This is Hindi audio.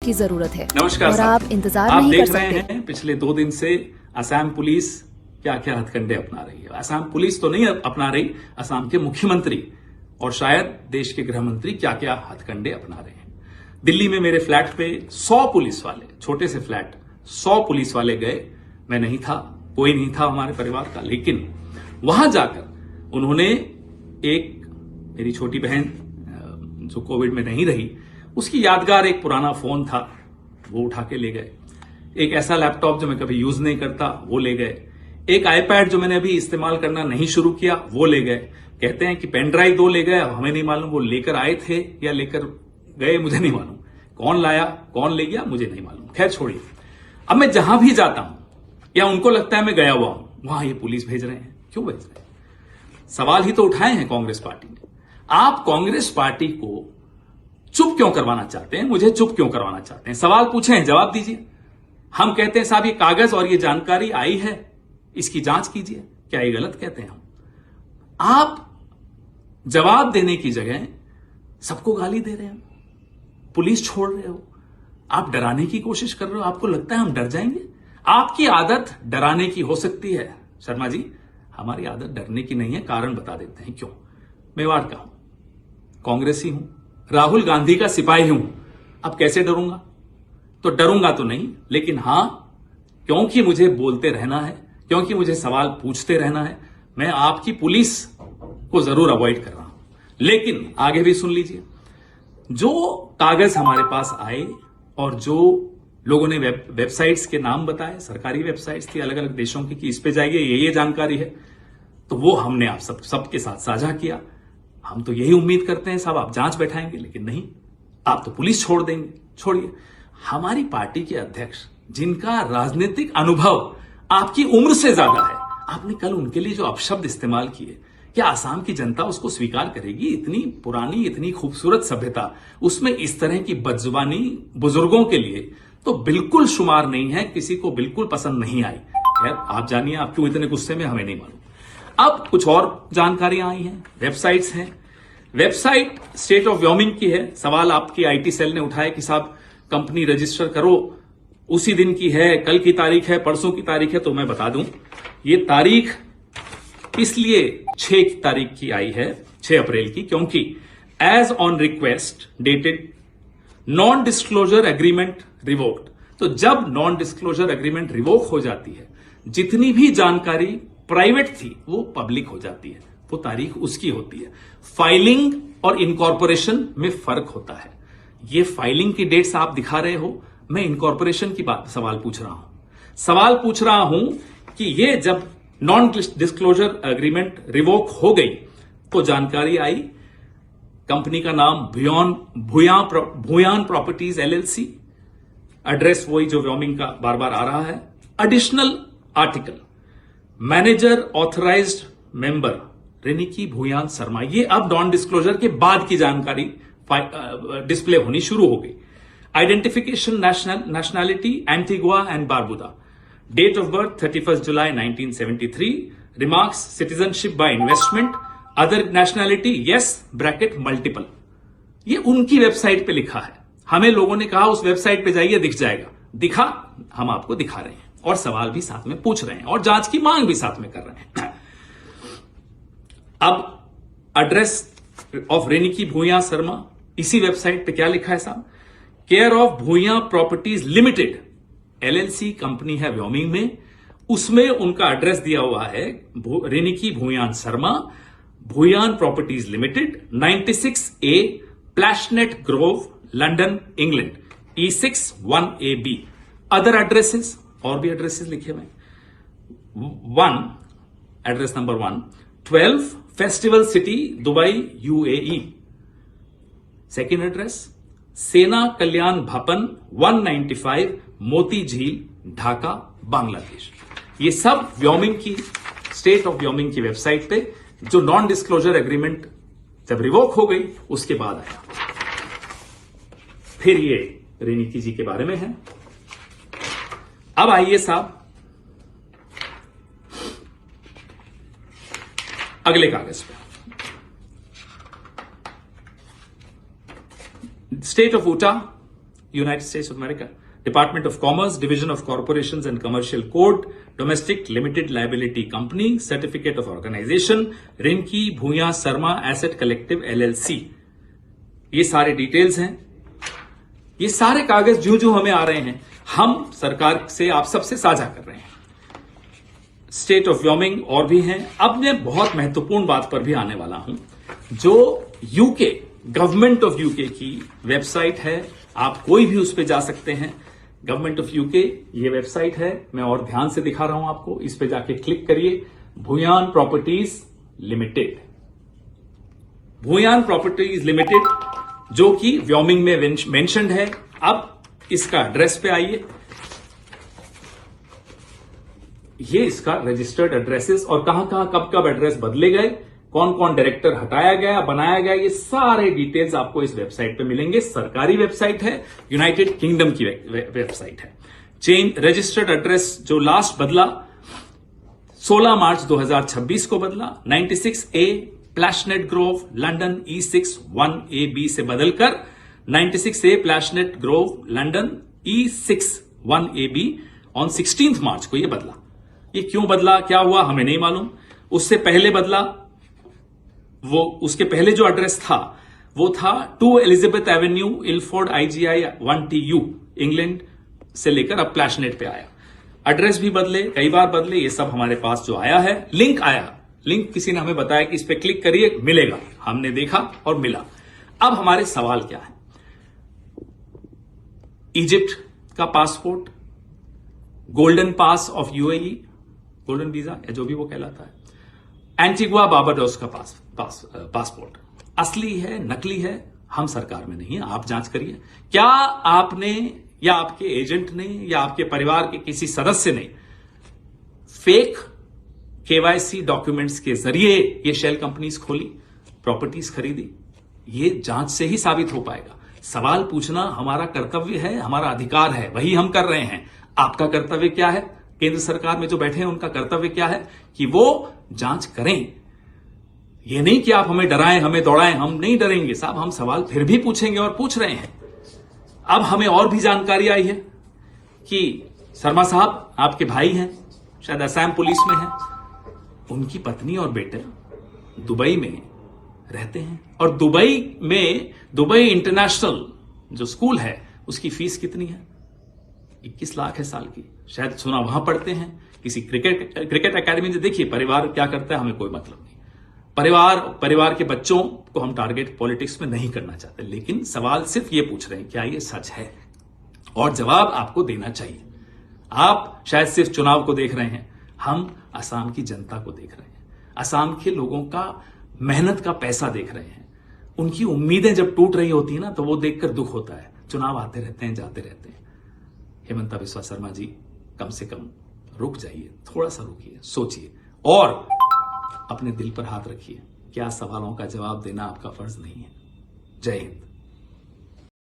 की जरूरत है। नमस्कार और आप इंतजार आप नहीं देख कर रहे सकते। हैं पिछले 2 दिन से असम पुलिस क्या क्या हथकंडे अपना रही है। असम पुलिस तो नहीं अपना रही, असम के मुख्यमंत्री और शायद देश के गृह मंत्री क्या क्या हथकंडे अपना रहे हैं। दिल्ली में मेरे फ्लैट पे 100 पुलिस वाले, छोटे से फ्लैट, 100 पुलिस वाले गए। मैं नहीं था, कोई नहीं था हमारे परिवार का, लेकिन वहां जाकर उन्होंने एक मेरी छोटी बहन जो कोविड में नहीं रही, उसकी यादगार एक पुराना फोन था, वो उठा के ले गए। एक ऐसा लैपटॉप जो मैं कभी यूज नहीं करता, वो ले गए। एक आईपैड जो मैंने अभी इस्तेमाल करना नहीं शुरू किया, वो ले गए। कहते हैं कि पेन ड्राइव 2 ले गए। अब हमें नहीं मालूम वो लेकर आए थे या लेकर गए, मुझे नहीं मालूम। कौन लाया, कौन ले गया, मुझे नहीं मालूम। खैर छोड़िए। अब मैं जहां भी जाता हूं या उनको लगता है मैं गया हुआ हूं, वहां ये पुलिस भेज रहे हैं। क्यों भेज रहे हैं? सवाल ही तो उठाए हैं कांग्रेस पार्टी ने। आप कांग्रेस पार्टी को चुप क्यों करवाना चाहते हैं? मुझे चुप क्यों करवाना चाहते हैं? सवाल पूछे हैं, जवाब दीजिए। हम कहते हैं साहब ये कागज और ये जानकारी आई है, इसकी जांच कीजिए। क्या ये गलत कहते हैं हम? आप जवाब देने की जगह सबको गाली दे रहे हैं, पुलिस छोड़ रहे हो, आप डराने की कोशिश कर रहे हो। आपको लगता है हम डर जाएंगे? आपकी आदत डराने की हो सकती है शर्मा जी, हमारी आदत डरने की नहीं है। कारण बता देते हैं क्यों। मेवाड़ का हूं, कांग्रेसी हूं, राहुल गांधी का सिपाही हूं। अब कैसे डरूंगा? तो डरूंगा तो नहीं, लेकिन हां, क्योंकि मुझे बोलते रहना है, क्योंकि मुझे सवाल पूछते रहना है, मैं आपकी पुलिस को जरूर अवॉइड कर रहा हूं। लेकिन आगे भी सुन लीजिए। जो कागज हमारे पास आए और जो लोगों ने वेबसाइट्स के नाम बताए, सरकारी वेबसाइट्स थी अलग अलग देशों की, कि इस पे जाइए, ये जानकारी है, तो वो हमने आप सबके साथ साझा किया। हम तो यही उम्मीद करते हैं साहब आप जांच बैठाएंगे, लेकिन नहीं, आप तो पुलिस छोड़ देंगे। छोड़िए, हमारी पार्टी के अध्यक्ष जिनका राजनीतिक अनुभव आपकी उम्र से ज्यादा है, आपने कल उनके लिए जो अपशब्द इस्तेमाल किए, क्या आसाम की जनता उसको स्वीकार करेगी? इतनी पुरानी, इतनी खूबसूरत सभ्यता, उसमें इस तरह की बदजुबानी बुजुर्गों के लिए तो बिल्कुल शुमार नहीं है, किसी को बिल्कुल पसंद नहीं आई। खैर आप जानिए, आप क्यों इतने गुस्से में, हमें नहीं मालूम। अब कुछ और जानकारियां आई हैं, वेबसाइट्स हैं। वेबसाइट स्टेट ऑफ व्योमिंग की है। सवाल आपकी आईटी सेल ने उठाया कि साहब कंपनी रजिस्टर करो, उसी दिन की है, कल की तारीख है, परसों की तारीख है। तो मैं बता दूं, ये तारीख इसलिए 6 तारीख की आई है, 6 अप्रैल की, क्योंकि as on request dated non disclosure agreement revoked. तो जब नॉन डिस्क्लोजर एग्रीमेंट रिवोक हो जाती है, जितनी भी जानकारी प्राइवेट थी वो पब्लिक हो जाती है, वो तारीख उसकी होती है। फाइलिंग और इनकॉर्पोरेशन में फर्क होता है। ये फाइलिंग की डेट्स आप दिखा रहे हो, मैं इनकॉर्पोरेशन की बात सवाल पूछ रहा हूं। सवाल पूछ रहा हूं कि ये जब नॉन डिस्क्लोजर एग्रीमेंट रिवोक हो गई तो जानकारी आई, कंपनी का नाम भूयान प्रॉपर्टीज एलएलसी, एड्रेस वही जो व्योमिंग का बार बार आ रहा है। Additional article, manager authorised member Riniki Bhuyan Sharma. ये अब नॉन डिस्क्लोजर के बाद की जानकारी डिस्प्ले होनी शुरू हो गई। Identification nationality Antigua and Barbuda, date of birth 31 July 1973, remarks citizenship by investment, other nationality yes bracket multiple. ये उनकी वेबसाइट पे लिखा है। हमें लोगों ने कहा उस वेबसाइट पे जाइए, दिख जाएगा। दिखा, हम आपको दिखा रहे हैं और सवाल भी साथ में पूछ रहे हैं और जांच की मांग भी साथ में कर रहे हैं। अब एड्रेस ऑफ रेनिकी भूया शर्मा, इसी वेबसाइट पे क्या लिखा है साहब? Care of Bhuyan properties limited LLC company है व्योमिंग में, उसमें उनका एड्रेस दिया हुआ है Riniki Bhuyan Sharma, Bhuyan properties limited, 96A Plashet grove, London, England, E6 1AB। Other addresses, और भी एड्रेसेस लिखे हुए। 1 address number 1, 12 festival city, Dubai, UAE। Second address, Sena Kalyan भवन, 195 मोती झील, ढाका, बांग्लादेश। ये सब व्योमिंग की, स्टेट ऑफ व्योमिंग की वेबसाइट पे, जो नॉन डिस्क्लोजर एग्रीमेंट जब रिवोक हो गई उसके बाद आया। फिर ये रेनिकी जी के बारे में है। अब आइए साहब अगले कागज पे। State of ऊटा, United States of America. Department of Commerce, Division of Corporations and Commercial Code, Domestic Limited Liability Company, Certificate of Organization, Rinki Bhuya Sharma asset collective LLC. ये सारे डिटेल्स हैं. ये सारे कागज जो हमें आ रहे हैं, हम सरकार से आप सबसे साझा कर रहे हैं. स्टेट ऑफ व्योमिंग और भी हैं. अब मैं बहुत महत्वपूर्ण बात पर भी आने वाला हूं. जो यूके, गवर्नमेंट ऑफ यूके की वेबसाइट है, आप कोई भी उस पर जा सकते हैं. गवर्नमेंट ऑफ यूके ये वेबसाइट है, मैं और ध्यान से दिखा रहा हूं आपको. इस पे जाके क्लिक करिए. Bhuyan properties limited, Bhuyan properties limited, जो कि व्योमिंग में मेंशन्ड है. अब इसका एड्रेस पे आइए. ये इसका रजिस्टर्ड एड्रेसेस और कहां कब कब एड्रेस बदले गए, कौन कौन डायरेक्टर हटाया गया, बनाया गया, ये सारे डिटेल्स आपको इस वेबसाइट पे मिलेंगे. सरकारी वेबसाइट है, यूनाइटेड किंगडम की वेबसाइट है. चेंज रजिस्टर्ड एड्रेस जो लास्ट बदला 16 मार्च 2026 को बदला, 96A Plashet grove London E6 1AB से बदलकर 96A Plashet grove London E6 1AB on 16 March को यह बदला. ये क्यों बदला, क्या हुआ, हमें नहीं मालूम. उससे पहले बदला, वो उसके पहले जो एड्रेस था वो था 2 Elizabeth Avenue Ilford IGI 1TU England से लेकर अब प्लैशनेट पे आया. एड्रेस भी बदले, कई बार बदले. ये सब हमारे पास जो आया है, लिंक आया, लिंक किसी ने हमें बताया कि इस पे क्लिक करिए, मिलेगा. हमने देखा और मिला. अब हमारे सवाल क्या है. इजिप्ट का passport, Golden Pass of UAE, golden visa या जो भी वो कहलाता है, एंटीगुआ बारबाडोस का पासपोर्ट असली है नकली है, हम सरकार में नहीं है, आप जांच करिए. क्या आपने या आपके एजेंट ने या आपके परिवार के किसी सदस्य ने फेक KYC डॉक्यूमेंट्स के जरिए ये शेल कंपनीज खोली, प्रॉपर्टीज खरीदी? ये जांच से ही साबित हो पाएगा. सवाल पूछना हमारा कर्तव्य है, हमारा अधिकार है, वही हम कर रहे हैं. आपका कर्तव्य क्या है? केंद्र सरकार में जो बैठे हैं उनका कर्तव्य क्या है कि वो जांच करें. ये नहीं कि आप हमें डराएं, हमें दौड़ाएं. हम नहीं डरेंगे साहब, हम सवाल फिर भी पूछेंगे और पूछ रहे हैं. अब हमें और भी जानकारी आई है कि शर्मा साहब आपके भाई हैं, शायद असम पुलिस में हैं. उनकी पत्नी और बेटे दुबई में रहते हैं और दुबई इंटरनेशनल जो स्कूल है उसकी फीस कितनी है? 21 लाख है साल की. शायद सुना वहां पढ़ते हैं किसी क्रिकेट एकेडमी से. देखिए परिवार क्या करता है हमें कोई मतलब नहीं. परिवार के बच्चों को हम टारगेट पॉलिटिक्स में नहीं करना चाहते, लेकिन सवाल सिर्फ ये पूछ रहे हैं क्या ये सच है, और जवाब आपको देना चाहिए. आप शायद सिर्फ चुनाव को देख रहे हैं, हम असम की जनता को देख रहे हैं, असम के लोगों का मेहनत का पैसा देख रहे हैं. उनकी उम्मीदें जब टूट रही होती है ना तो वो देखकर दुख होता है. चुनाव आते रहते हैं, जाते रहते हैं. हेमंता बिस्वा शर्मा जी, कम से कम रुक जाइए, थोड़ा सा रुकिए, सोचिए और अपने दिल पर हाथ रखिए. क्या सवालों का जवाब देना आपका फर्ज नहीं है? जय हिंद.